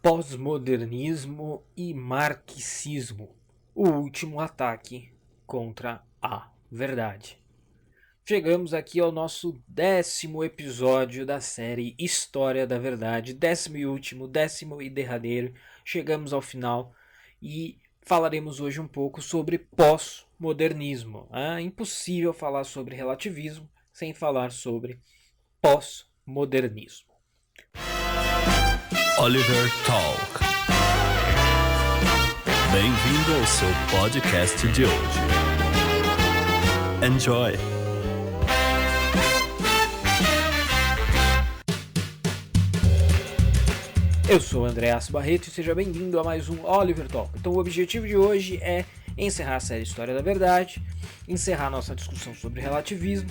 Pós-modernismo e marxismo, o último ataque contra a verdade. Chegamos aqui ao nosso 10º episódio da série História da Verdade, 10º e último, 10º e derradeiro. Chegamos ao final e falaremos hoje um pouco sobre pós-modernismo. É impossível falar sobre relativismo sem falar sobre pós-modernismo. Oliver Talk. Bem-vindo ao seu podcast de hoje. Enjoy! Eu sou o Andreas Barreto e seja bem-vindo a mais um Oliver Talk. Então o objetivo de hoje é encerrar a série História da Verdade, encerrar nossa discussão sobre relativismo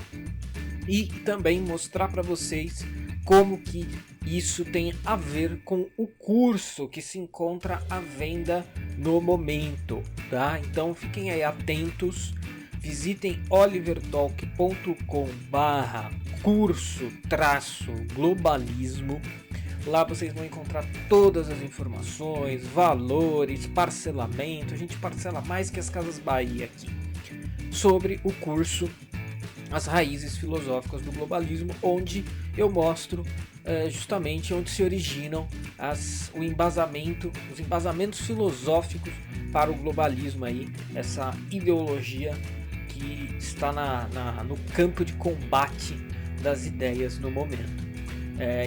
e também mostrar para vocês como que isso tem a ver com o curso que se encontra à venda no momento, tá? Então fiquem aí atentos, visitem olivertalk.com/curso-globalismo. Lá vocês vão encontrar todas as informações, valores, parcelamento. A gente parcela mais que as Casas Bahia aqui, sobre o curso As Raízes Filosóficas do Globalismo, onde eu mostro justamente onde se originam os embasamentos filosóficos para o globalismo, aí, essa ideologia que está no campo de combate das ideias no momento.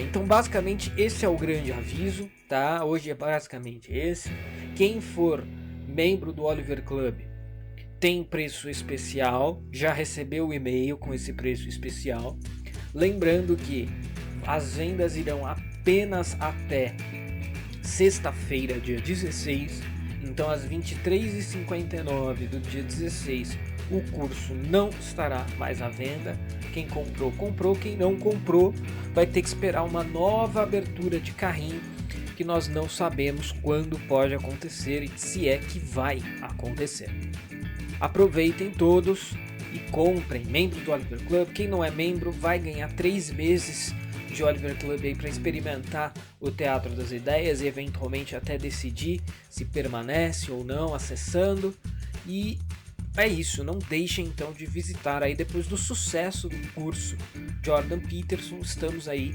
Então basicamente esse é o grande aviso, tá? Hoje é basicamente esse. Quem for membro do Oliver Club tem preço especial, já recebeu o e-mail com esse preço especial. Lembrando que as vendas irão apenas até sexta-feira, dia 16. Então às 23h59 do dia 16 o curso não estará mais à venda. Quem comprou, comprou. Quem não comprou vai ter que esperar uma nova abertura de carrinho, que nós não sabemos quando pode acontecer e se é que vai acontecer. Aproveitem todos e comprem, membros do Oliver Club. Quem não é membro vai ganhar 3 meses de Oliver Club aí para experimentar o Teatro das Ideias e eventualmente até decidir se permanece ou não acessando. E é isso, não deixem então de visitar aí depois do sucesso do curso Jordan Peterson. Estamos aí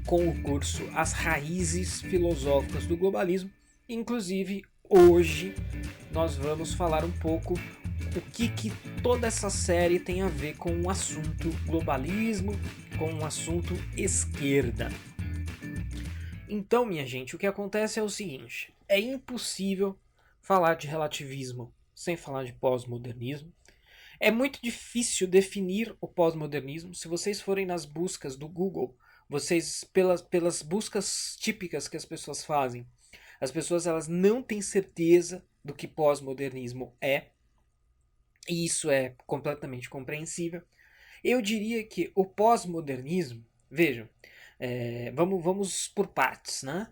com o curso As Raízes Filosóficas do Globalismo. Inclusive hoje nós vamos falar um pouco o que toda essa série tem a ver com o assunto globalismo, com o assunto esquerda. Então, minha gente, o que acontece é o seguinte: é impossível falar de relativismo sem falar de pós-modernismo. É muito difícil definir o pós-modernismo. Se vocês forem nas buscas do Google, vocês pelas buscas típicas que as pessoas fazem, as pessoas elas não têm certeza do que pós-modernismo é. E isso é completamente compreensível. Eu diria que o pós-modernismo, vejam, vamos por partes, né?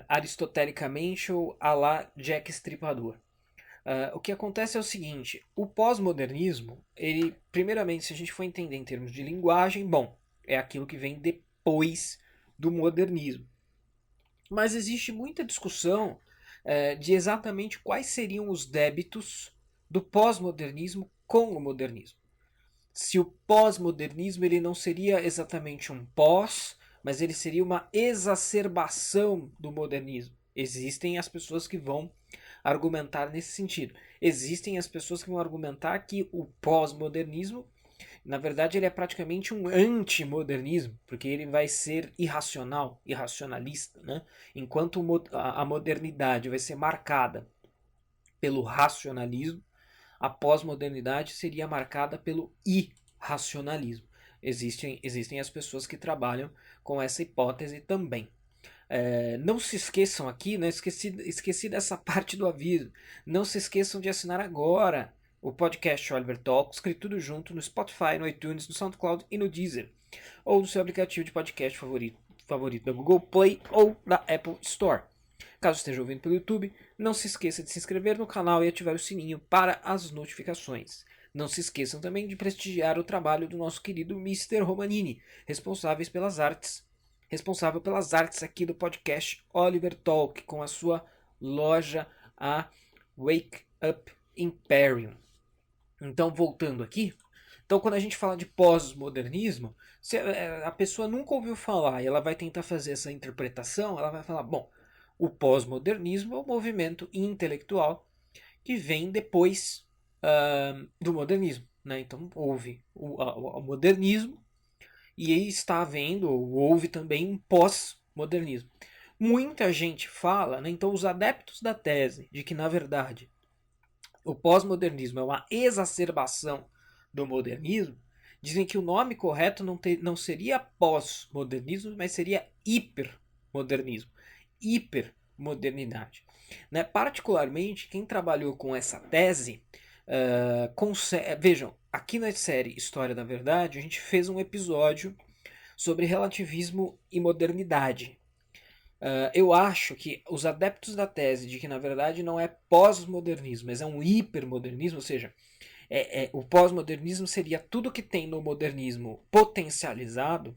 Aristotelicamente ou à la Jack Stripador. O que acontece é o seguinte: o pós-modernismo, ele, primeiramente, se a gente for entender em termos de linguagem, bom, é aquilo que vem depois do modernismo. Mas existe muita discussão de exatamente quais seriam os débitos do pós-modernismo com o modernismo. Se o pós-modernismo ele não seria exatamente um pós, mas ele seria uma exacerbação do modernismo. Existem as pessoas que vão argumentar nesse sentido. Existem as pessoas que vão argumentar que o pós-modernismo, na verdade, ele é praticamente um antimodernismo, porque ele vai ser irracional, irracionalista, né? Enquanto a modernidade vai ser marcada pelo racionalismo, a pós-modernidade seria marcada pelo irracionalismo. Existem as pessoas que trabalham com essa hipótese também. Não se esqueçam aqui, né, esqueci dessa parte do aviso. Não se esqueçam de assinar agora o podcast Oliver Talk, escrito tudo junto no Spotify, no iTunes, no SoundCloud e no Deezer, ou no seu aplicativo de podcast favorito da Google Play ou da Apple Store. Caso esteja ouvindo pelo YouTube, não se esqueça de se inscrever no canal e ativar o sininho para as notificações. Não se esqueçam também de prestigiar o trabalho do nosso querido Mr. Romanini, responsáveis pelas artes responsável pelas artes aqui do podcast Oliver Talk, com a sua loja, a Wake Up Imperium. Então, voltando aqui, então quando a gente fala de pós-modernismo, se a pessoa nunca ouviu falar e ela vai tentar fazer essa interpretação, ela vai falar, bom, o pós-modernismo é um movimento intelectual que vem depois do modernismo, né? Então houve o modernismo e aí está havendo, ou houve também um pós-modernismo. Muita gente fala, né? Então os adeptos da tese de que na verdade o pós-modernismo é uma exacerbação do modernismo, dizem que o nome correto não seria pós-modernismo, mas seria hipermodernismo, hipermodernidade. Né? Particularmente, quem trabalhou com essa tese, vejam, aqui na série História da Verdade, a gente fez um episódio sobre relativismo e modernidade. Eu acho que os adeptos da tese de que na verdade não é pós-modernismo, mas é um hipermodernismo, ou seja, o pós-modernismo seria tudo que tem no modernismo potencializado.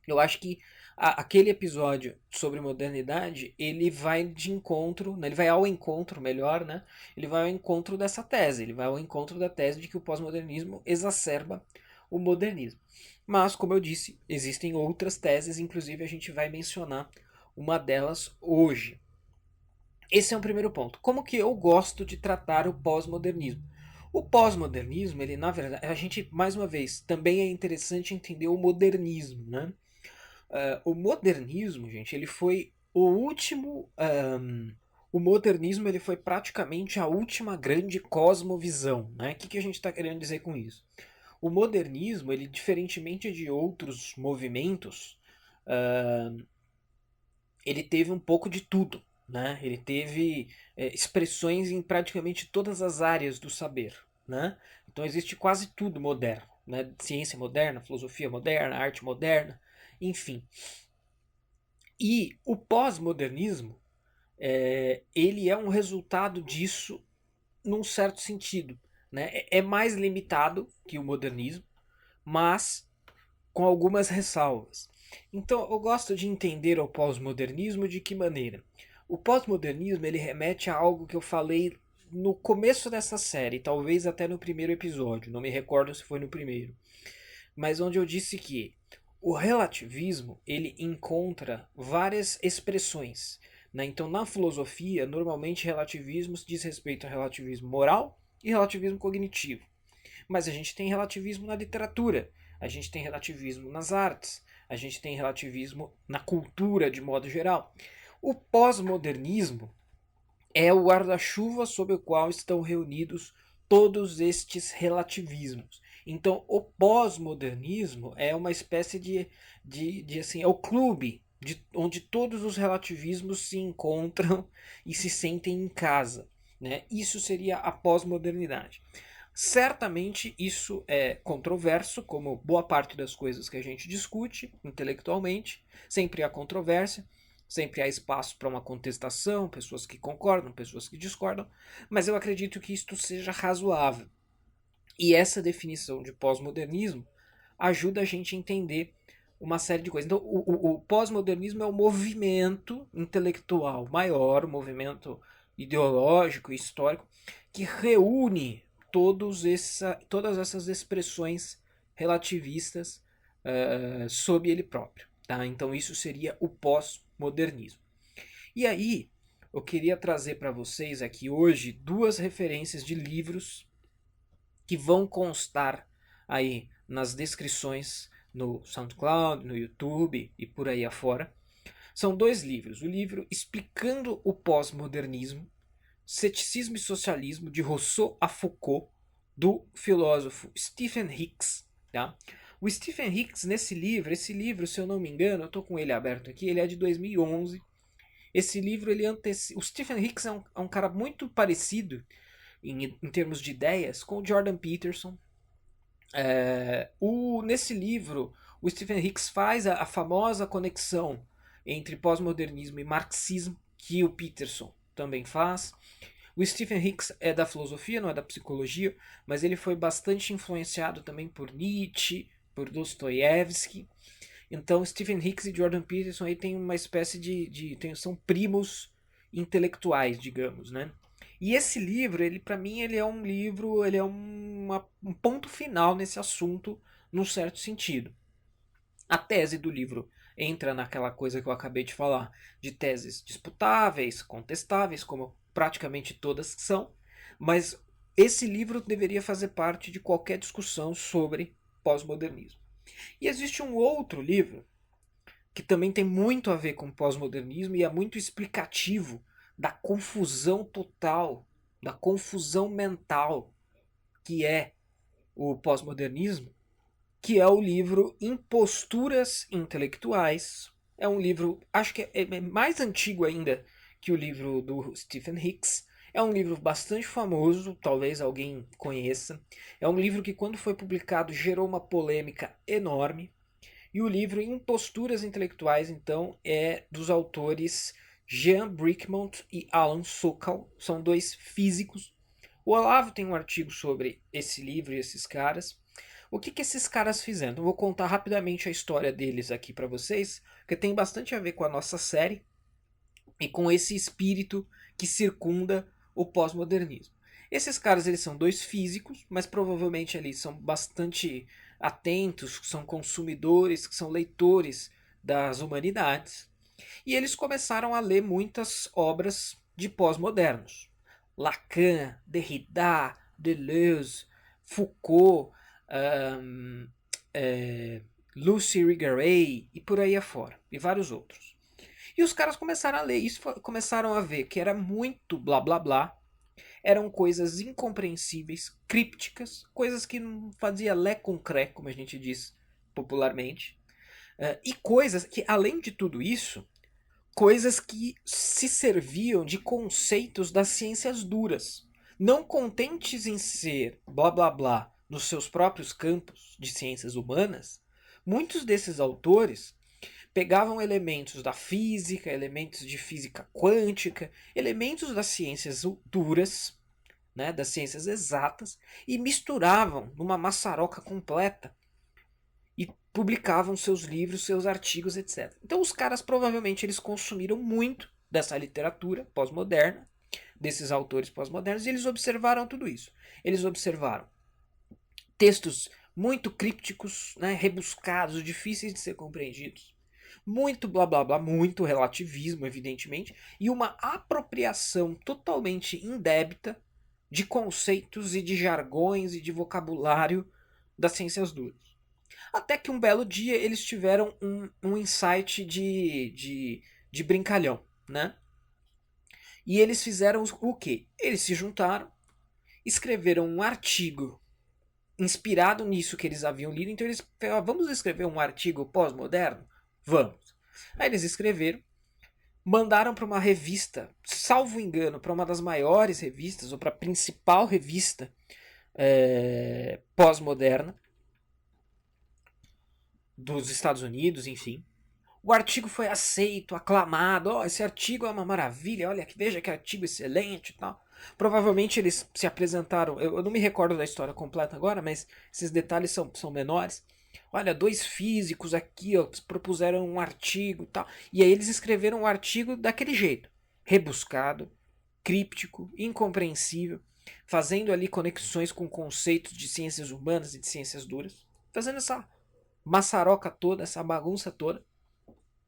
Eu acho que aquele episódio sobre modernidade, ele vai de encontro, né, ele vai ao encontro, melhor, né? Ele vai ao encontro dessa tese, ele vai ao encontro da tese de que o pós-modernismo exacerba o modernismo. Mas, como eu disse, existem outras teses, inclusive a gente vai mencionar uma delas hoje. Esse é um primeiro ponto. Como que eu gosto de tratar o pós-modernismo? O pós-modernismo, ele na verdade, a gente, mais uma vez, também é interessante entender o modernismo, né? O modernismo, gente, ele foi o último... o modernismo ele foi praticamente a última grande cosmovisão, né? O que a gente está querendo dizer com isso? O modernismo, ele diferentemente de outros movimentos, ele teve um pouco de tudo, né? Ele teve expressões em praticamente todas as áreas do saber, né? Então existe quase tudo moderno, né? Ciência moderna, filosofia moderna, arte moderna, enfim. E o pós-modernismo, ele é um resultado disso num certo sentido, né? É mais limitado que o modernismo, mas com algumas ressalvas. Então eu gosto de entender o pós-modernismo de que maneira? O pós-modernismo ele remete a algo que eu falei no começo dessa série, talvez até no primeiro episódio, não me recordo se foi no primeiro, mas onde eu disse que o relativismo ele encontra várias expressões. Né? Então na filosofia, normalmente relativismo diz respeito a relativismo moral e relativismo cognitivo. Mas a gente tem relativismo na literatura, a gente tem relativismo nas artes, a gente tem relativismo na cultura de modo geral. O pós-modernismo é o guarda-chuva sob o qual estão reunidos todos estes relativismos. Então, o pós-modernismo é uma espécie de assim, é o clube onde todos os relativismos se encontram e se sentem em casa. Né? Isso seria a pós-modernidade. Certamente isso é controverso, como boa parte das coisas que a gente discute intelectualmente. Sempre há controvérsia, sempre há espaço para uma contestação, pessoas que concordam, pessoas que discordam, mas eu acredito que isto seja razoável. E essa definição de pós-modernismo ajuda a gente a entender uma série de coisas. Então, o pós-modernismo é um movimento intelectual maior, um movimento ideológico e histórico que reúne todas essas expressões relativistas sob ele próprio. Tá? Então isso seria o pós-modernismo. E aí, eu queria trazer para vocês aqui hoje duas referências de livros que vão constar aí nas descrições no SoundCloud, no YouTube e por aí afora. São dois livros. O livro Explicando o Pós-Modernismo, Ceticismo e Socialismo, de Rousseau a Foucault, do filósofo Stephen Hicks. Tá? O Stephen Hicks, esse livro, se eu não me engano, eu estou com ele aberto aqui, ele é de 2011. Esse livro, o Stephen Hicks é um cara muito parecido, em termos de ideias, com o Jordan Peterson. Nesse livro, o Stephen Hicks faz a famosa conexão entre pós-modernismo e marxismo, que o Peterson também faz. O Stephen Hicks é da filosofia, não é da psicologia, mas ele foi bastante influenciado também por Nietzsche, por Dostoiévski. Então Stephen Hicks e Jordan Peterson aí tem uma espécie são primos intelectuais, digamos, né? E esse livro, ele para mim, ele é um livro, ele é um ponto final nesse assunto, num certo sentido. A tese do livro entra naquela coisa que eu acabei de falar, de teses disputáveis, contestáveis, como praticamente todas são, mas esse livro deveria fazer parte de qualquer discussão sobre pós-modernismo. E existe um outro livro que também tem muito a ver com pós-modernismo e é muito explicativo da confusão total, da confusão mental que é o pós-modernismo, que é o livro Imposturas Intelectuais. É um livro, acho que é mais antigo ainda que o livro do Stephen Hicks. É um livro bastante famoso, talvez alguém conheça. É um livro que, quando foi publicado, gerou uma polêmica enorme. E o livro Imposturas Intelectuais, então, é dos autores Jean Bricmont e Alan Sokal. São dois físicos. O Olavo tem um artigo sobre esse livro e esses caras. O que esses caras fizeram? Eu vou contar rapidamente a história deles aqui para vocês, que tem bastante a ver com a nossa série e com esse espírito que circunda o pós-modernismo. Esses caras, eles são dois físicos, mas provavelmente eles são bastante atentos, são consumidores, são leitores das humanidades. E eles começaram a ler muitas obras de pós-modernos. Lacan, Derrida, Deleuze, Foucault, Lucy Irigaray e por aí afora, e vários outros. E os caras começaram a ler isso, começaram a ver que era muito blá blá blá, eram coisas incompreensíveis, crípticas, coisas que não fazia lé com cré, como a gente diz popularmente, e coisas que, além de tudo isso, coisas que se serviam de conceitos das ciências duras. Não contentes em ser blá blá blá nos seus próprios campos de ciências humanas, muitos desses autores pegavam elementos da física, elementos de física quântica, elementos das ciências duras, né, das ciências exatas, e misturavam numa maçaroca completa e publicavam seus livros, seus artigos, etc. Então os caras provavelmente eles consumiram muito dessa literatura pós-moderna, desses autores pós-modernos, e eles observaram tudo isso. Eles observaram textos muito crípticos, né, rebuscados, difíceis de ser compreendidos, muito blá blá blá, muito relativismo, evidentemente, e uma apropriação totalmente indébita de conceitos e de jargões e de vocabulário das ciências duras. Até que um belo dia eles tiveram um insight de brincalhão, né? E eles fizeram o quê? Eles se juntaram, escreveram um artigo inspirado nisso que eles haviam lido. Então eles falaram, vamos escrever um artigo pós-moderno? Vamos. Aí eles escreveram, mandaram para uma revista, salvo engano, para uma das maiores revistas, ou para a principal revista pós-moderna dos Estados Unidos, enfim. O artigo foi aceito, aclamado. Oh, esse artigo é uma maravilha, olha, veja que artigo excelente e tal. Provavelmente eles se apresentaram, eu não me recordo da história completa agora, mas esses detalhes são menores. Olha, dois físicos aqui ó, propuseram um artigo e tal. E aí eles escreveram um artigo daquele jeito. Rebuscado, críptico, incompreensível, fazendo ali conexões com conceitos de ciências humanas e de ciências duras. Fazendo essa maçaroca toda, essa bagunça toda.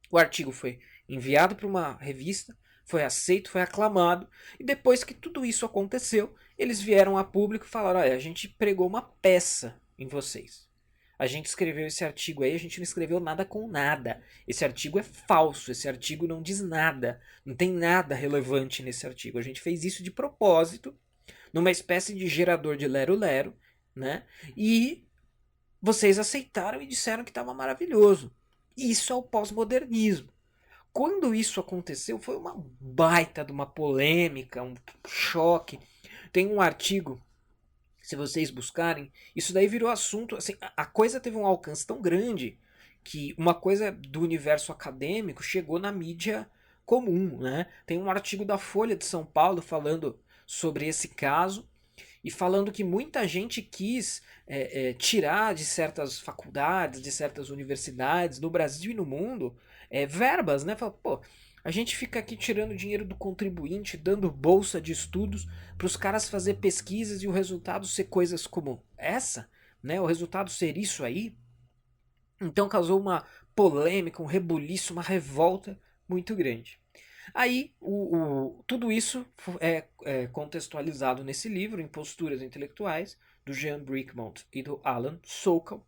O artigo foi enviado para uma revista, foi aceito, foi aclamado, e depois que tudo isso aconteceu, eles vieram a público e falaram, olha, a gente pregou uma peça em vocês. A gente escreveu esse artigo aí, a gente não escreveu nada com nada. Esse artigo é falso, esse artigo não diz nada, não tem nada relevante nesse artigo. A gente fez isso de propósito, numa espécie de gerador de lero-lero, né? E vocês aceitaram e disseram que estava maravilhoso. Isso é o pós-modernismo. Quando isso aconteceu, foi uma baita de uma polêmica, um choque. Tem um artigo, se vocês buscarem, isso daí virou assunto. Assim, a coisa teve um alcance tão grande que uma coisa do universo acadêmico chegou na mídia comum, né? Tem um artigo da Folha de São Paulo falando sobre esse caso. e falando que muita gente quis tirar de certas faculdades, de certas universidades, no Brasil e no mundo, verbas, né? Fala, pô, a gente fica aqui tirando dinheiro do contribuinte, dando bolsa de estudos para os caras fazer pesquisas e o resultado ser coisas como essa, né? O resultado ser isso aí. Então causou uma polêmica, um rebuliço, uma revolta muito grande. Aí, tudo isso é contextualizado nesse livro, Imposturas Intelectuais, do Jean Brickmont e do Alan Sokal.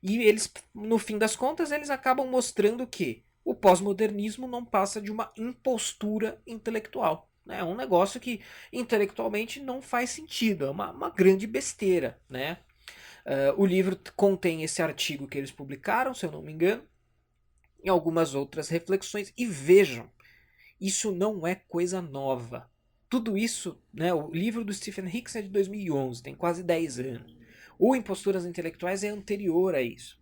E eles, no fim das contas, eles acabam mostrando que o pós-modernismo não passa de uma impostura intelectual. Né? É um negócio que intelectualmente não faz sentido, é uma grande besteira. Né? O livro contém esse artigo que eles publicaram, se eu não me engano, e algumas outras reflexões. E vejam, isso não é coisa nova. Tudo isso, né, o livro do Stephen Hicks é de 2011, tem quase 10 anos. O Imposturas Intelectuais é anterior a isso.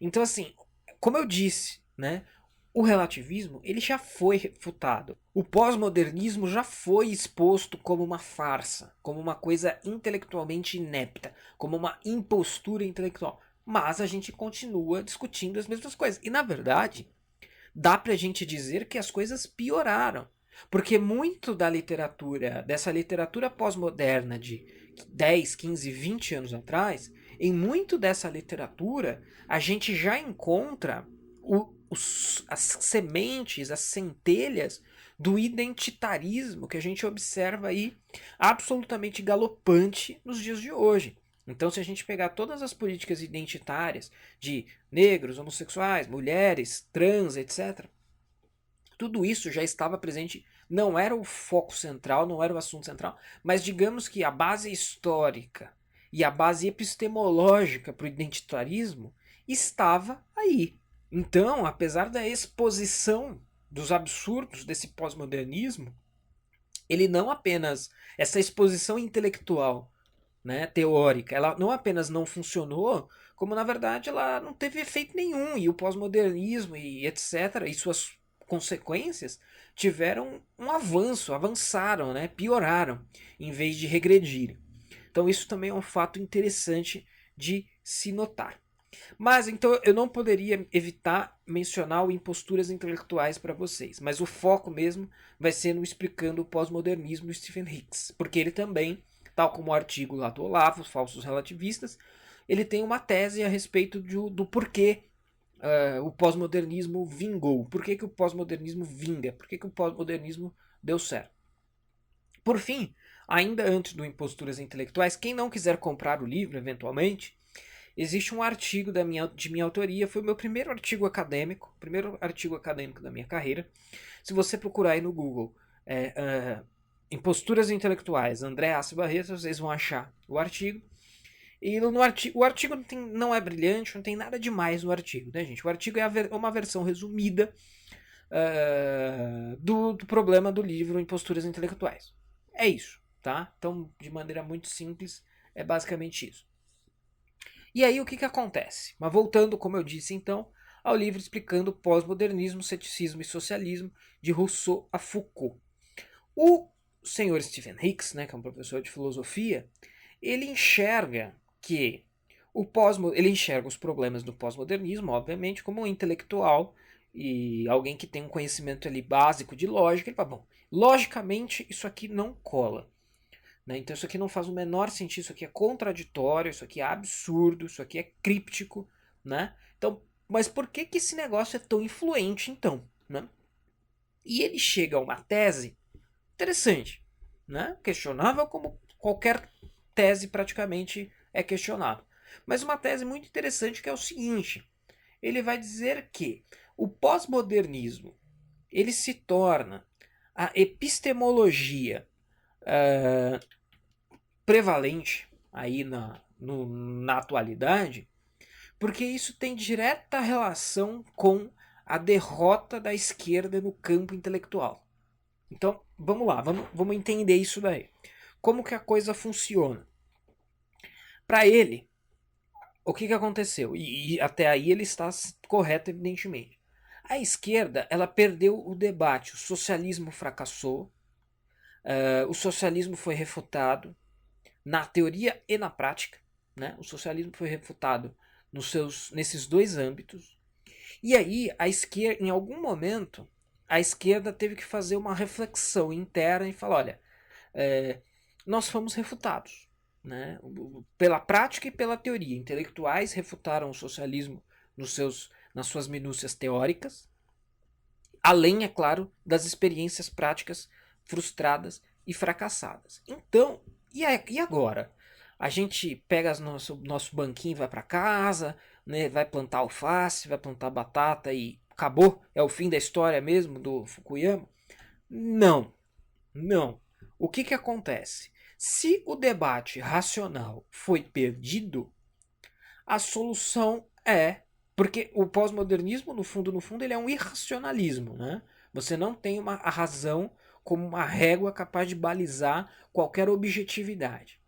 Então, assim, como eu disse, né, o relativismo ele já foi refutado. O pós-modernismo já foi exposto como uma farsa, como uma coisa intelectualmente inepta, como uma impostura intelectual. Mas a gente continua discutindo as mesmas coisas. E, na verdade, dá pra gente dizer que as coisas pioraram. Porque muito da literatura, dessa literatura pós-moderna de 10, 15, 20 anos atrás, em muito dessa literatura, a gente já encontra as sementes, as centelhas do identitarismo que a gente observa aí absolutamente galopante nos dias de hoje. Então, se a gente pegar todas as políticas identitárias de negros, homossexuais, mulheres, trans, etc., tudo isso já estava presente, não era o foco central, não era o assunto central, mas digamos que a base histórica e a base epistemológica para o identitarismo estava aí. Então, apesar da exposição dos absurdos desse pós-modernismo, ele não apenas, essa exposição intelectual, né, teórica, ela não apenas não funcionou, como na verdade ela não teve efeito nenhum. E o pós-modernismo e etc., e suas consequências tiveram um avanço, avançaram, né, pioraram, em vez de regredirem. Então isso também é um fato interessante de se notar. Mas então eu não poderia evitar mencionar o Imposturas Intelectuais para vocês, mas o foco mesmo vai ser no explicando o pós-modernismo do Stephen Hicks, porque ele também, tal como o artigo lá do Olavo, os falsos relativistas, ele tem uma tese a respeito do porquê o pós-modernismo vingou, por que o pós-modernismo vinga, por que o pós-modernismo deu certo. Por fim, ainda antes do Imposturas Intelectuais, quem não quiser comprar o livro, eventualmente, existe um artigo de minha autoria, foi o meu primeiro artigo acadêmico da minha carreira. Se você procurar aí no Google Imposturas Intelectuais, André Assi Barreto, vocês vão achar o artigo. E o artigo não é brilhante, não tem nada demais no artigo, né, gente? O artigo é uma versão resumida do problema do livro Imposturas Intelectuais. É isso, tá? Então, de maneira muito simples, é basicamente isso. E aí o que acontece? Mas voltando, como eu disse então, ao livro explicando pós-modernismo, ceticismo e socialismo, de Rousseau a Foucault. O senhor Stephen Hicks, né, que é um professor de filosofia, ele enxerga que ele enxerga os problemas do pós-modernismo, obviamente, como um intelectual e alguém que tem um conhecimento ali básico de lógica. Ele fala, bom, logicamente isso aqui não cola. Né? Então isso aqui não faz o menor sentido, isso aqui é contraditório, isso aqui é absurdo, isso aqui é críptico, né? Então, mas por que esse negócio é tão influente então, né? E ele chega a uma tese interessante, né? Questionável como qualquer tese praticamente é questionável. Mas uma tese muito interessante que é o seguinte, ele vai dizer que o pós-modernismo ele se torna a epistemologia prevalente aí na atualidade, porque isso tem direta relação com a derrota da esquerda no campo intelectual. Então, vamos lá, vamos entender isso daí. Como que a coisa funciona? Para ele, o que aconteceu? E até aí ele está correto, evidentemente. A esquerda, ela perdeu o debate. O socialismo fracassou, o socialismo foi refutado, na teoria e na prática, né? O socialismo foi refutado nesses dois âmbitos. E aí, a esquerda, em algum momento, a esquerda teve que fazer uma reflexão interna e falar: olha, nós fomos refutados, né? Pela prática e pela teoria. Intelectuais refutaram o socialismo nas suas minúcias teóricas, além, é claro, das experiências práticas frustradas e fracassadas. Então, e agora? A gente pega nosso banquinho e vai para casa, né, vai plantar alface, vai plantar batata e acabou? É o fim da história mesmo do Fukuyama? Não, não. O que acontece? Se o debate racional foi perdido, a solução é... Porque o pós-modernismo, no fundo, ele é um irracionalismo, né? Você não tem a razão como uma régua capaz de balizar qualquer objetividade.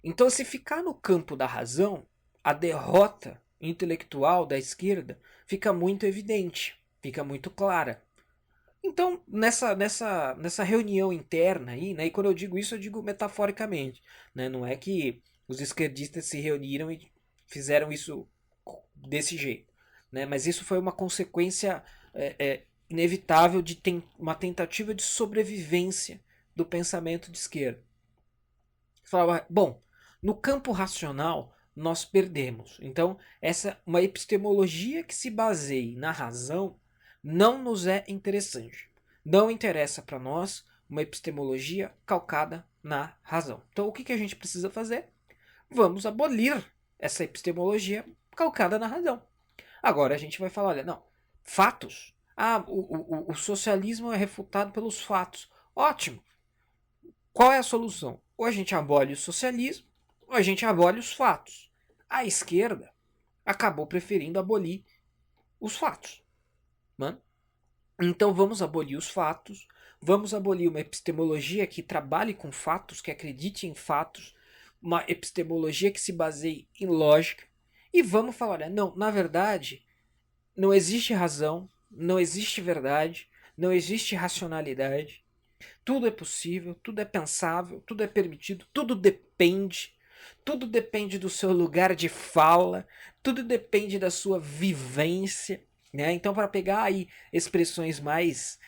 Então, se ficar no campo da razão, a derrota intelectual da esquerda fica muito evidente, fica muito clara. Então, nessa reunião interna aí, né, e quando eu digo isso, eu digo metaforicamente, né, não é que os esquerdistas se reuniram e fizeram isso desse jeito, né, mas isso foi uma consequência inevitável de uma tentativa de sobrevivência do pensamento de esquerda. Falava, bom, no campo racional nós perdemos. Então, uma epistemologia que se baseie na razão não nos é interessante. Não interessa para nós uma epistemologia calcada na razão. Então, o que a gente precisa fazer? Vamos abolir essa epistemologia calcada na razão. Agora a gente vai falar, olha, não, fatos. O socialismo é refutado pelos fatos. Ótimo. Qual é a solução? Ou a gente abole o socialismo, ou a gente abole os fatos. A esquerda acabou preferindo abolir os fatos. Né? Então vamos abolir os fatos, vamos abolir uma epistemologia que trabalhe com fatos, que acredite em fatos, uma epistemologia que se baseie em lógica, e vamos falar, olha, não, na verdade, não existe razão, não existe verdade, não existe racionalidade, tudo é possível, tudo é pensável, tudo é permitido, tudo depende do seu lugar de fala, tudo depende da sua vivência. Né? Então, para pegar aí expressões mais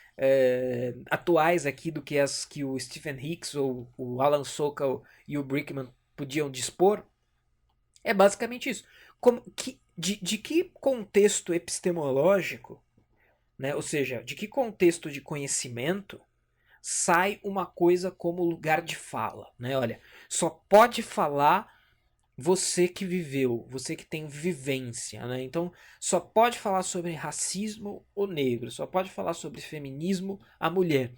atuais aqui do que as que o Stephen Hicks ou o Alan Sokal e o Brickman podiam dispor, é basicamente isso. De que contexto epistemológico, né? Ou seja, de que contexto de conhecimento sai uma coisa como lugar de fala, né? Olha, só pode falar você que viveu, você que tem vivência, né? Então, só pode falar sobre racismo o negro, só pode falar sobre feminismo a mulher.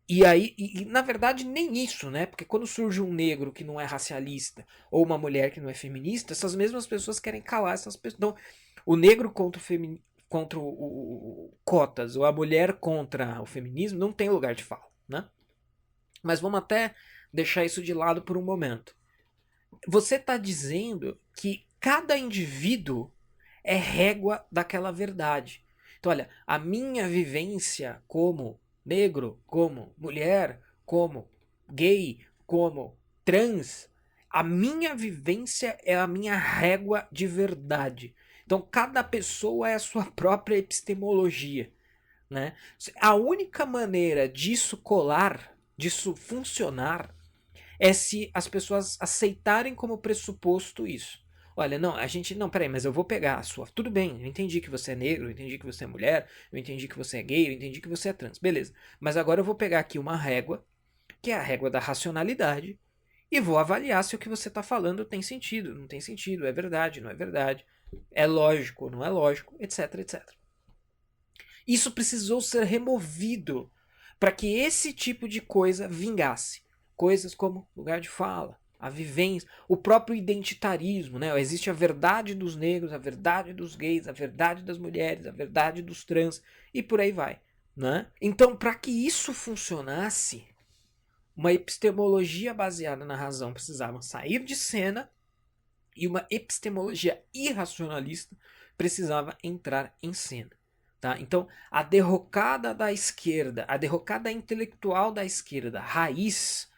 E aí, na verdade, nem isso, né? Porque quando surge um negro que não é racialista ou uma mulher que não é feminista, essas mesmas pessoas querem calar essas pessoas. Então, o negro contra o cotas ou a mulher contra o feminismo não tem lugar de fala, né? Mas vamos até deixar isso de lado por um momento. Você está dizendo que cada indivíduo é régua daquela verdade. Então, olha, a minha vivência como negro, como mulher, como gay, como trans, a minha vivência é a minha régua de verdade. Então, cada pessoa é a sua própria epistemologia. Né? A única maneira disso colar, disso funcionar, é se as pessoas aceitarem como pressuposto isso. Olha, não, a gente. Não, peraí, mas eu vou pegar a sua. Tudo bem, eu entendi que você é negro, eu entendi que você é mulher, eu entendi que você é gay, eu entendi que você é trans. Beleza. Mas agora eu vou pegar aqui uma régua, que é a régua da racionalidade, e vou avaliar se o que você está falando tem sentido, não tem sentido, é verdade, não é verdade, é lógico, não é lógico, etc, etc. Isso precisou ser removido para que esse tipo de coisa vingasse. Coisas como lugar de fala, a vivência, o próprio identitarismo, né? Existe a verdade dos negros, a verdade dos gays, a verdade das mulheres, a verdade dos trans e por aí vai, né? Então, para que isso funcionasse, uma epistemologia baseada na razão precisava sair de cena e uma epistemologia irracionalista precisava entrar em cena. Tá? Então, a derrocada da esquerda, a derrocada intelectual da esquerda, raiz,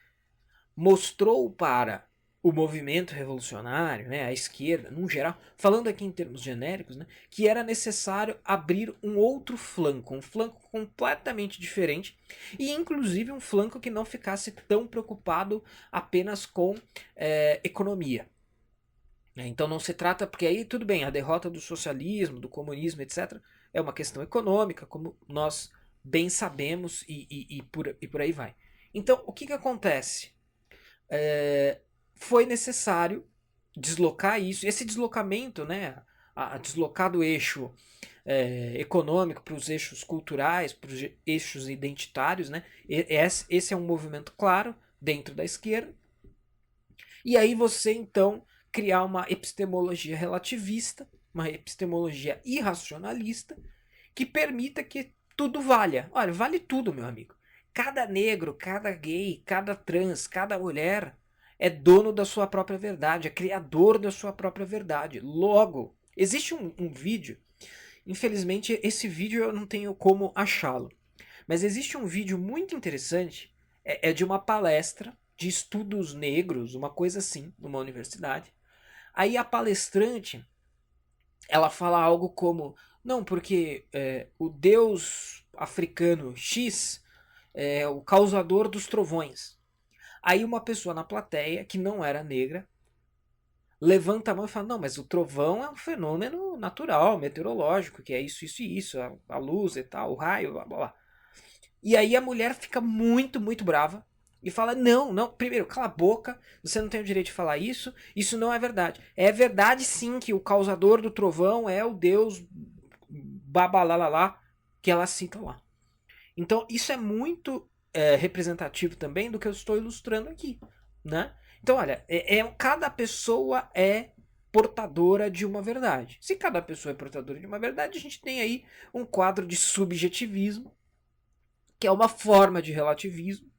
mostrou para o movimento revolucionário, né, a esquerda, num geral, falando aqui em termos genéricos, né, que era necessário abrir um outro flanco, um flanco completamente diferente, e inclusive um flanco que não ficasse tão preocupado apenas com economia. Então não se trata, porque aí tudo bem, a derrota do socialismo, do comunismo, etc., é uma questão econômica, como nós bem sabemos, e por aí vai. Então, o que acontece? Foi necessário deslocar isso. Esse deslocamento, né, a deslocar do eixo econômico para os eixos culturais, para os eixos identitários, né, esse é um movimento claro dentro da esquerda. E aí você, então, criar uma epistemologia relativista, uma epistemologia irracionalista, que permita que tudo valha. Olha, vale tudo, meu amigo. Cada negro, cada gay, cada trans, cada mulher é dono da sua própria verdade, é criador da sua própria verdade. Logo, existe um vídeo, infelizmente esse vídeo eu não tenho como achá-lo, mas existe um vídeo muito interessante, é de uma palestra de estudos negros, uma coisa assim, numa universidade. Aí a palestrante, ela fala algo como, não, porque o deus africano X é o causador dos trovões. Aí uma pessoa na plateia, que não era negra, levanta a mão e fala, não, mas o trovão é um fenômeno natural, meteorológico, que é isso, isso e isso, a luz e tal, o raio, blá, blá, blá. E aí a mulher fica muito, muito brava e fala, não, não, primeiro, cala a boca, você não tem o direito de falar isso não é verdade. É verdade sim que o causador do trovão é o deus babalalá, que ela cita lá. Então isso é muito representativo também do que eu estou ilustrando aqui, né? Então olha, cada pessoa é portadora de uma verdade. Se cada pessoa é portadora de uma verdade, a gente tem aí um quadro de subjetivismo, que é uma forma de relativismo,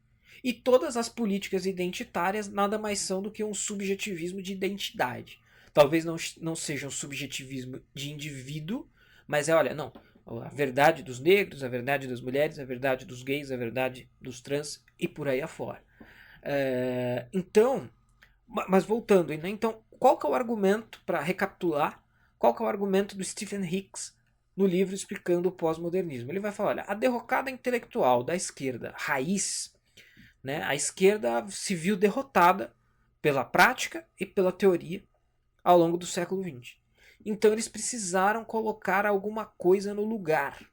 e todas as políticas identitárias nada mais são do que um subjetivismo de identidade. Talvez não seja um subjetivismo de indivíduo, mas olha, não, a verdade dos negros, a verdade das mulheres, a verdade dos gays, a verdade dos trans e por aí afora. Então, mas voltando, né? Então, qual que é o argumento, para recapitular, qual que é o argumento do Stephen Hicks no livro explicando o pós-modernismo? Ele vai falar, olha, a derrocada intelectual da esquerda raiz, né, a esquerda se viu derrotada pela prática e pela teoria ao longo do século XX. Então eles precisaram colocar alguma coisa no lugar.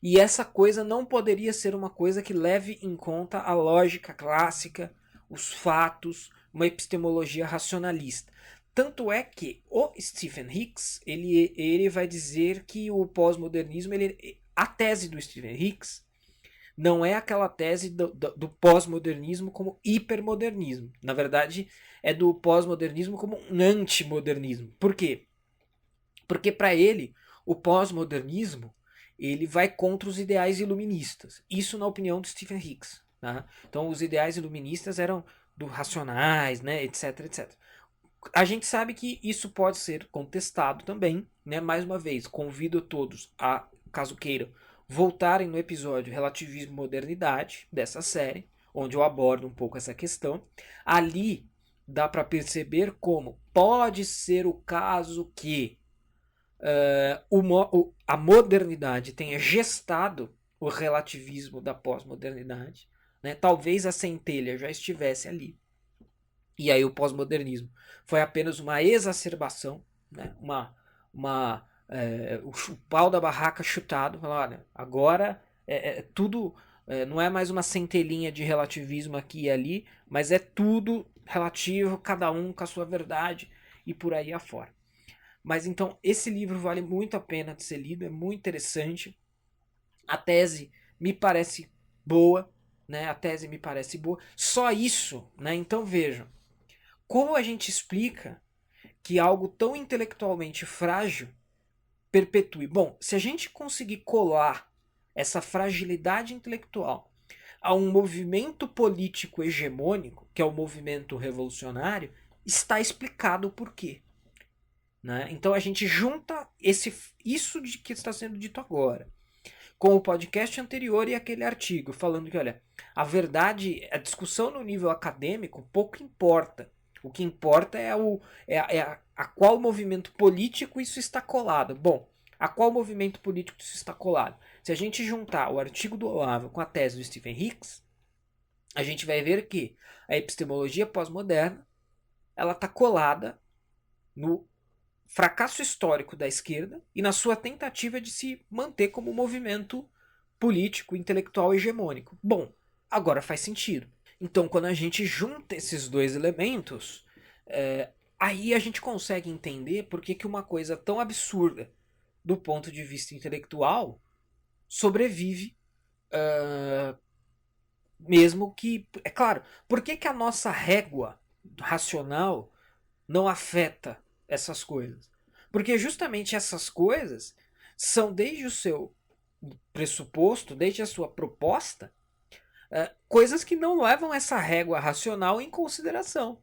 E essa coisa não poderia ser uma coisa que leve em conta a lógica clássica, os fatos, uma epistemologia racionalista. Tanto é que o Stephen Hicks ele vai dizer que o pós-modernismo, a tese do Stephen Hicks não é aquela tese do pós-modernismo como hipermodernismo. Na verdade, é do pós-modernismo como um antimodernismo. Por quê? Porque para ele, o pós-modernismo ele vai contra os ideais iluministas. Isso na opinião do Stephen Hicks. Tá? Então, os ideais iluministas eram do racionais, né, etc, etc. A gente sabe que isso pode ser contestado também, né? Mais uma vez, convido todos a, caso queiram, voltarem no episódio Relativismo e Modernidade dessa série, onde eu abordo um pouco essa questão. Ali dá para perceber como pode ser o caso que a modernidade tenha gestado o relativismo da pós-modernidade, né? Talvez a centelha já estivesse ali. E aí o pós-modernismo foi apenas uma exacerbação, né? O pau da barraca chutado. Olha, agora tudo não é mais uma centelhinha de relativismo aqui e ali, mas é tudo relativo, cada um com a sua verdade e por aí afora. Mas então esse livro vale muito a pena de ser lido, é muito interessante. A tese me parece boa, né? A tese me parece boa. Só isso, né? Então vejam, como a gente explica que algo tão intelectualmente frágil perpetue? Bom, se a gente conseguir colar essa fragilidade intelectual a um movimento político hegemônico, que é o movimento revolucionário, está explicado o porquê. Né? Então a gente junta isso de que está sendo dito agora com o podcast anterior e aquele artigo, falando que, olha, a verdade, a discussão no nível acadêmico pouco importa. O que importa a qual movimento político isso está colado. Bom, a qual movimento político isso está colado? Se a gente juntar o artigo do Olavo com a tese do Stephen Hicks, a gente vai ver que a epistemologia pós-moderna ela está colada no fracasso histórico da esquerda e na sua tentativa de se manter como movimento político, intelectual hegemônico. Bom, agora faz sentido. Então, quando a gente junta esses dois elementos, aí a gente consegue entender por que uma coisa tão absurda do ponto de vista intelectual sobrevive, mesmo que... É claro, por que a nossa régua racional não afeta essas coisas? Porque justamente essas coisas são, desde o seu pressuposto, desde a sua proposta, coisas que não levam essa régua racional em consideração.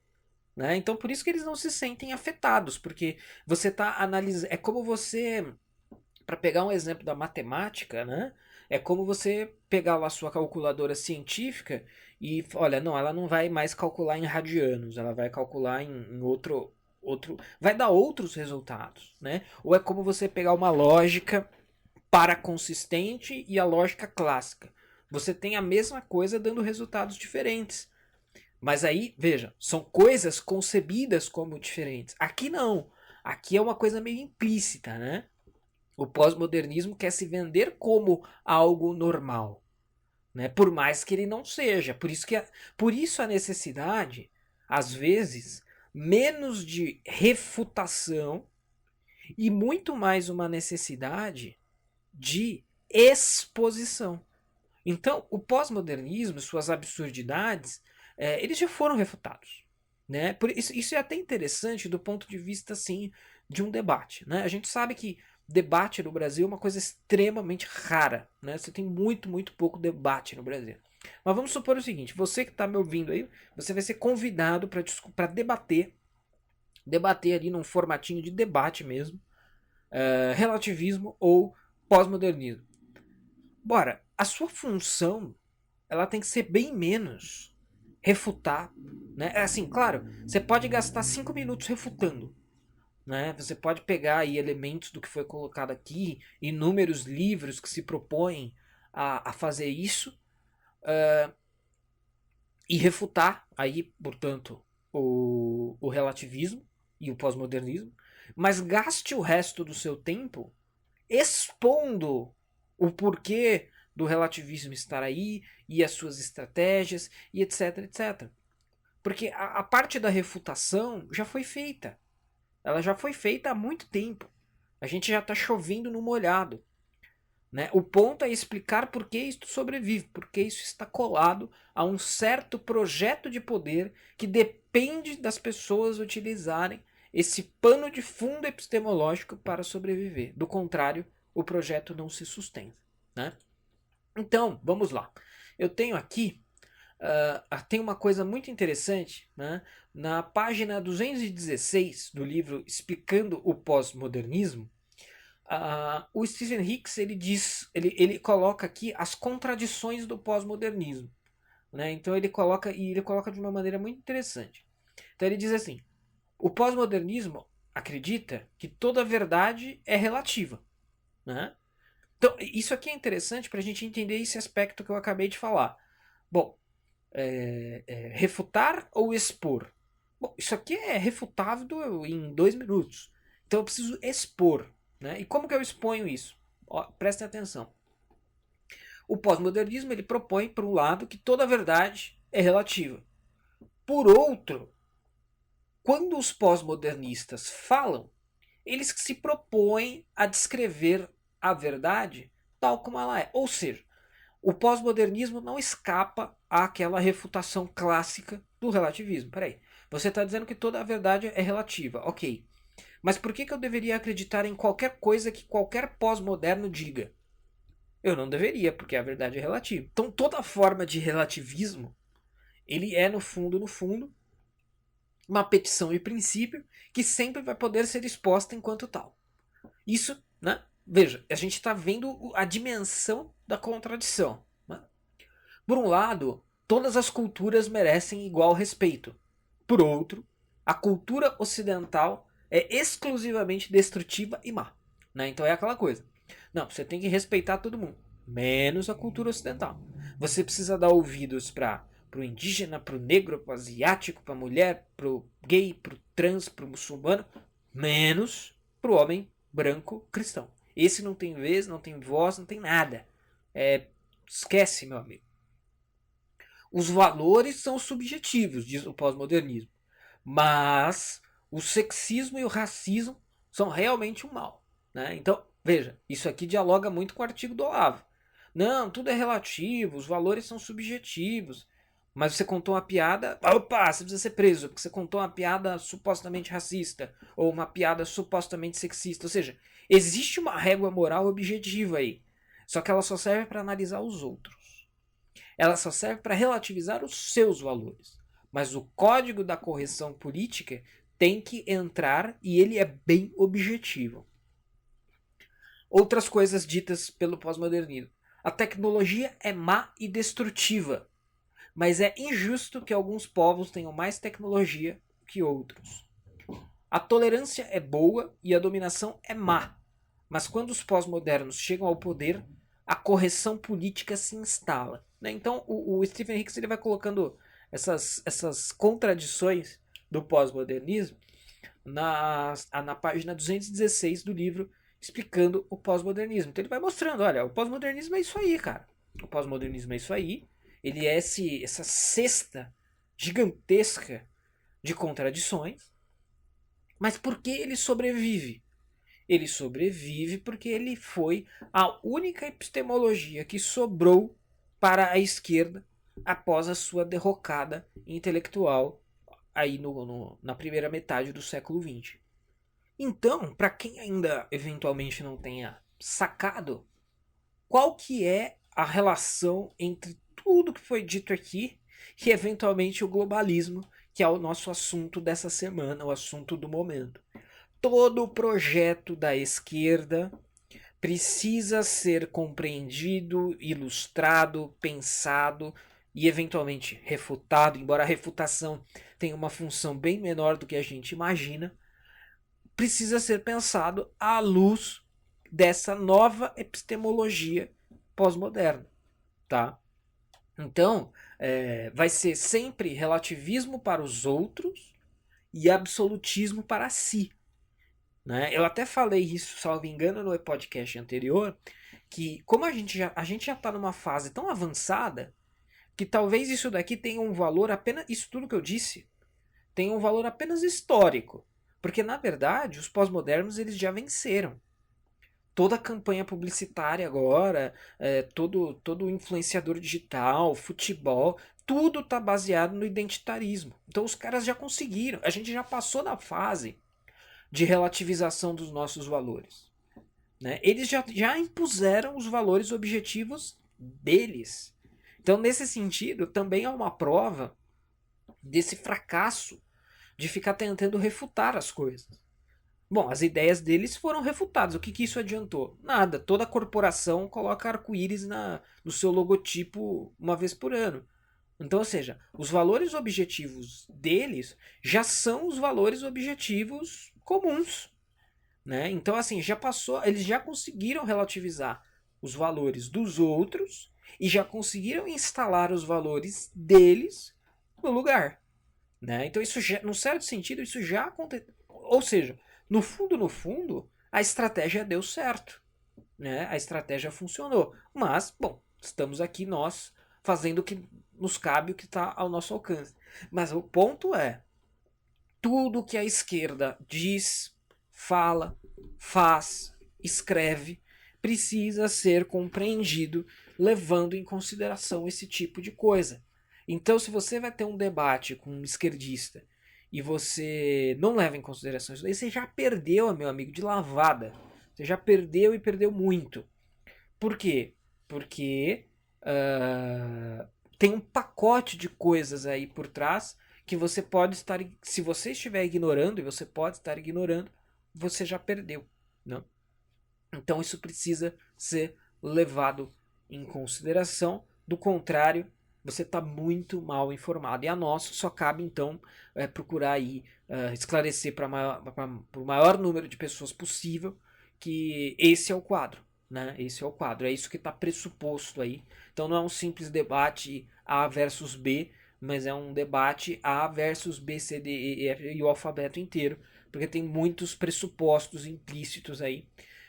Né? Então, por isso que eles não se sentem afetados, porque você está analisando... É como você... Para pegar um exemplo da matemática, né? É como você pegar lá a sua calculadora científica e, olha, não, ela não vai mais calcular em radianos, ela vai calcular em outro... Vai dar outros resultados, né? Ou é como você pegar uma lógica paraconsistente e a lógica clássica. Você tem a mesma coisa dando resultados diferentes. Mas aí, veja, são coisas concebidas como diferentes. Aqui não. Aqui é uma coisa meio implícita, né? O pós-modernismo quer se vender como algo normal, né? Por mais que ele não seja. Por isso a necessidade, às vezes, menos de refutação e muito mais uma necessidade de exposição. Então, o pós-modernismo, suas absurdidades, eles já foram refutados. Né? Isso é até interessante do ponto de vista assim, de um debate. Né? A gente sabe que debate no Brasil é uma coisa extremamente rara. Né? Você tem muito, muito pouco debate no Brasil. Mas vamos supor o seguinte, você que está me ouvindo aí, você vai ser convidado para debater ali num formatinho de debate mesmo, relativismo ou pós-modernismo. Bora, a sua função ela tem que ser bem menos refutar, né? Assim, claro, você pode gastar 5 minutos refutando, né? Você pode pegar aí elementos do que foi colocado aqui, inúmeros livros que se propõem a fazer isso, e refutar aí, portanto, o relativismo e o pós-modernismo, mas gaste o resto do seu tempo expondo o porquê do relativismo estar aí e as suas estratégias e etc, etc. Porque a parte da refutação já foi feita. Ela já foi feita há muito tempo. A gente já está chovendo no molhado. Né? O ponto é explicar por que isto sobrevive, porque isso está colado a um certo projeto de poder que depende das pessoas utilizarem esse pano de fundo epistemológico para sobreviver. Do contrário, o projeto não se sustenta. Né? Então, vamos lá. Eu tenho aqui tem uma coisa muito interessante, né? Na página 216 do livro Explicando o Pós-Modernismo, o Stephen Hicks ele coloca aqui as contradições do pós-modernismo. Né? Então ele coloca de uma maneira muito interessante. Então ele diz assim, o pós-modernismo acredita que toda verdade é relativa. Né? Então isso aqui é interessante para a gente entender esse aspecto que eu acabei de falar. Bom, refutar ou expor? Bom, isso aqui é refutável em 2 minutos. Então eu preciso expor. Né? E como que eu exponho isso? Ó, prestem atenção. O pós-modernismo ele propõe, por um lado, que toda verdade é relativa. Por outro, quando os pós-modernistas falam, eles se propõem a descrever a verdade tal como ela é. Ou seja, o pós-modernismo não escapa àquela refutação clássica do relativismo. Peraí, você está dizendo que toda a verdade é relativa. Ok. Mas por que eu deveria acreditar em qualquer coisa que qualquer pós-moderno diga? Eu não deveria, porque a verdade é relativa. Então toda forma de relativismo, ele é no fundo, uma petição de princípio que sempre vai poder ser exposta enquanto tal. Isso, né? veja, a gente está vendo a dimensão da contradição. Né? Por um lado, todas as culturas merecem igual respeito. Por outro, a cultura ocidental é exclusivamente destrutiva e má. Né? Então é aquela coisa. Não, você tem que respeitar todo mundo, menos a cultura ocidental. Você precisa dar ouvidos para o indígena, para o negro, para o asiático, para a mulher, para o gay, para o trans, para o muçulmano, menos para o homem branco cristão. Esse não tem vez, não tem voz, não tem nada. Esquece, meu amigo. Os valores são subjetivos, diz o pós-modernismo. Mas o sexismo e o racismo são realmente um mal. Né? Então, veja, isso aqui dialoga muito com o artigo do Olavo. Não, tudo é relativo, os valores são subjetivos. Mas você contou uma piada, opa, você precisa ser preso, porque você contou uma piada supostamente racista, ou uma piada supostamente sexista. Ou seja, existe uma régua moral objetiva aí. Só que ela só serve para analisar os outros. Ela só serve para relativizar os seus valores. Mas o código da correção política tem que entrar e ele é bem objetivo. Outras coisas ditas pelo pós-modernismo. A tecnologia é má e destrutiva, mas é injusto que alguns povos tenham mais tecnologia que outros. A tolerância é boa e a dominação é má, mas quando os pós-modernos chegam ao poder, a correção política se instala. Né? Então o Stephen Hicks ele vai colocando essas contradições do pós-modernismo na página 216 do livro, explicando o pós-modernismo. Então ele vai mostrando, olha, o pós-modernismo é isso aí, cara. O pós-modernismo é isso aí. Ele é essa cesta gigantesca de contradições. Mas por que ele sobrevive? Ele sobrevive porque ele foi a única epistemologia que sobrou para a esquerda após a sua derrocada intelectual aí na primeira metade do século XX. Então, para quem ainda eventualmente não tenha sacado, qual que é a relação entre tudo que foi dito aqui e eventualmente o globalismo, que é o nosso assunto dessa semana, o assunto do momento? Todo o projeto da esquerda precisa ser compreendido, ilustrado, pensado e eventualmente refutado, embora a refutação tenha uma função bem menor do que a gente imagina, precisa ser pensado à luz dessa nova epistemologia pós-moderna, tá? Então, vai ser sempre relativismo para os outros e absolutismo para si. Né? Eu até falei isso, salvo engano, no podcast anterior, que como a gente já está numa fase tão avançada, que talvez isso daqui tenha um valor apenas, isso tudo que eu disse, tem um valor apenas histórico. Porque, na verdade, os pós-modernos eles já venceram. Toda a campanha publicitária agora, todo influenciador digital, futebol, tudo está baseado no identitarismo. Então os caras já conseguiram. A gente já passou da fase de relativização dos nossos valores. Né? Eles já impuseram os valores objetivos deles. Então, nesse sentido, também é uma prova desse fracasso de ficar tentando refutar as coisas. Bom, as ideias deles foram refutadas. O que isso adiantou? Nada. Toda corporação coloca arco-íris no seu logotipo uma vez por ano. Então, ou seja, os valores objetivos deles já são os valores objetivos comuns. Né? Então, assim, já passou, eles já conseguiram relativizar os valores dos outros e já conseguiram instalar os valores deles no lugar. Né? Então, isso já, num certo sentido, isso já aconteceu. Ou seja, no fundo, a estratégia deu certo. Né? A estratégia funcionou. Mas, bom, estamos aqui nós fazendo o que nos cabe, o que está ao nosso alcance. Mas o ponto é, tudo que a esquerda diz, fala, faz, escreve, precisa ser compreendido levando em consideração esse tipo de coisa. Então, se você vai ter um debate com um esquerdista e você não leva em consideração isso daí, você já perdeu, meu amigo, de lavada. Você já perdeu e perdeu muito. Por quê? Porque tem um pacote de coisas aí por trás que você pode estar, se você estiver ignorando, e você pode estar ignorando, você já perdeu. Não? Então isso precisa ser levado em consideração. Do contrário, você está muito mal informado. E a nós só cabe, então, procurar aí, esclarecer para o maior número de pessoas possível que esse é o quadro. Né? Esse é o quadro. É isso que está pressuposto aí. Então não é um simples debate A versus B, mas é um debate A versus B, C, D, E, F e o alfabeto inteiro. Porque tem muitos pressupostos implícitos aí,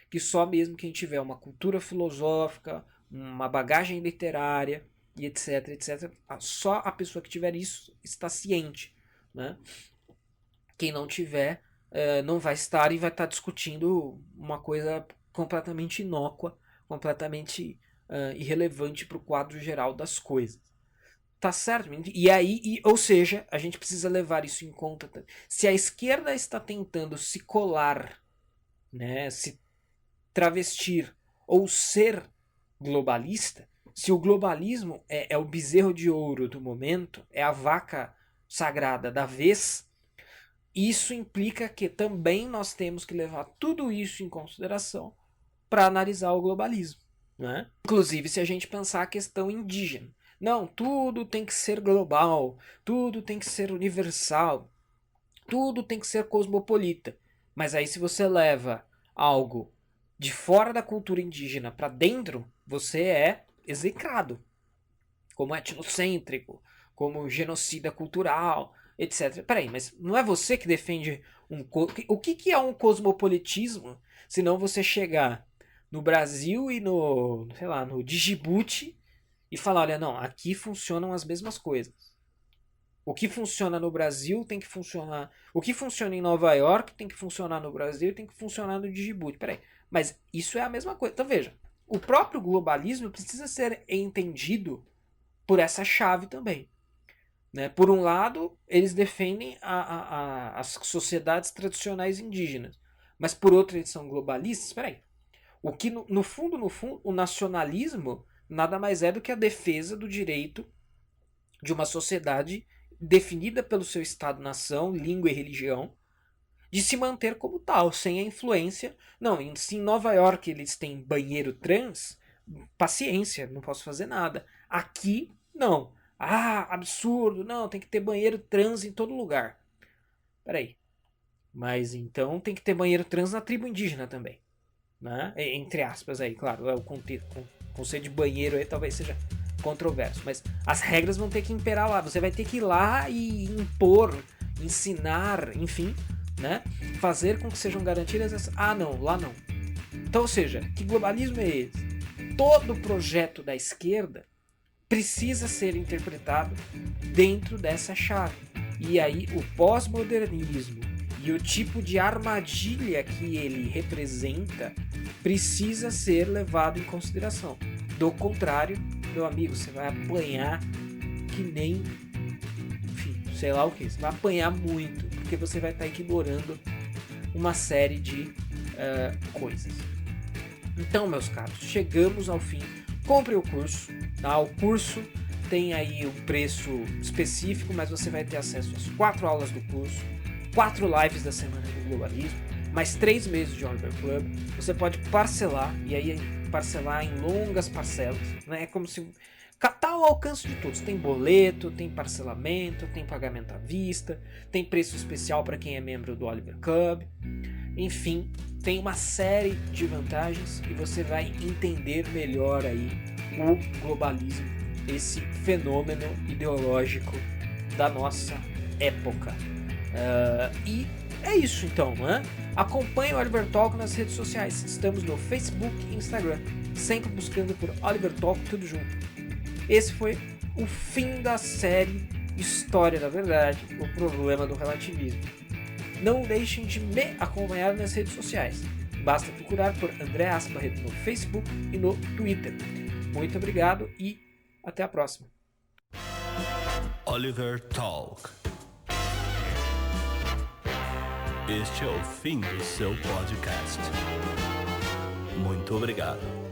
que só mesmo quem tiver uma cultura filosófica, uma bagagem literária e etc, etc, só a pessoa que tiver isso está ciente, né? Quem não tiver não vai estar e vai estar discutindo uma coisa completamente inócua, completamente irrelevante para o quadro geral das coisas. Tá certo? E aí, ou seja, a gente precisa levar isso em conta. Se a esquerda está tentando se colar, né, se travestir ou ser globalista, se o globalismo é o bezerro de ouro do momento, é a vaca sagrada da vez, isso implica que também nós temos que levar tudo isso em consideração para analisar o globalismo. Né? Inclusive, se a gente pensar a questão indígena. Não, tudo tem que ser global, tudo tem que ser universal, tudo tem que ser cosmopolita. Mas aí se você leva algo de fora da cultura indígena para dentro, você é execrado como etnocêntrico, como genocida cultural, etc. Peraí, mas não é você que defende o que é um cosmopolitismo se não você chegar no Brasil e no, sei lá, no Djibouti e falar, olha, não, aqui funcionam as mesmas coisas. O que funciona no Brasil tem que funcionar. O que funciona em Nova York tem que funcionar no Brasil e tem que funcionar no Djibouti. Peraí, mas isso é a mesma coisa. Então veja, o próprio globalismo precisa ser entendido por essa chave também. Né? Por um lado, eles defendem as sociedades tradicionais indígenas. Mas por outro, eles são globalistas. Peraí. O que, no fundo, o nacionalismo nada mais é do que a defesa do direito de uma sociedade definida pelo seu Estado-nação, língua e religião, de se manter como tal, sem a influência. Não, se em Nova York eles têm banheiro trans, paciência, não posso fazer nada. Aqui, não. Ah, absurdo, não, tem que ter banheiro trans em todo lugar. Peraí. Mas então tem que ter banheiro trans na tribo indígena também. Né? Entre aspas aí, claro, o conceito de banheiro aí talvez seja controverso, mas as regras vão ter que imperar lá. Você vai ter que ir lá e impor, ensinar, enfim, né? Fazer com que sejam garantidas essas... Ah, não, lá não. Então, ou seja, que globalismo é esse? Todo projeto da esquerda precisa ser interpretado dentro dessa chave. E aí o pós-modernismo e o tipo de armadilha que ele representa precisa ser levado em consideração. Do contrário, meu amigo, você vai apanhar que nem... Enfim, sei lá o que. Você vai apanhar muito, porque você vai estar ignorando uma série de coisas. Então, meus caros, chegamos ao fim. Compre o curso. Tá? O curso tem aí um preço específico, mas você vai ter acesso às 4 aulas do curso, 4 lives da Semana do Globalismo, mais 3 meses de Oliver Club. Você pode parcelar, e aí parcelar em longas parcelas, né? É como se... Tá ao alcance de todos. Tem boleto, tem parcelamento, tem pagamento à vista, tem preço especial para quem é membro do Oliver Club. Enfim, tem uma série de vantagens e você vai entender melhor aí o globalismo, esse fenômeno ideológico da nossa época. E é isso então, né? Acompanhe o Oliver Talk nas redes sociais. Estamos no Facebook e Instagram, sempre buscando por Oliver Talk, tudo junto. Esse foi o fim da série História da Verdade, o problema do relativismo. Não deixem de me acompanhar nas redes sociais. Basta procurar por André Asparreto no Facebook e no Twitter. Muito obrigado e até a próxima. Oliver Talk. Este é o fim do seu podcast. Muito obrigado.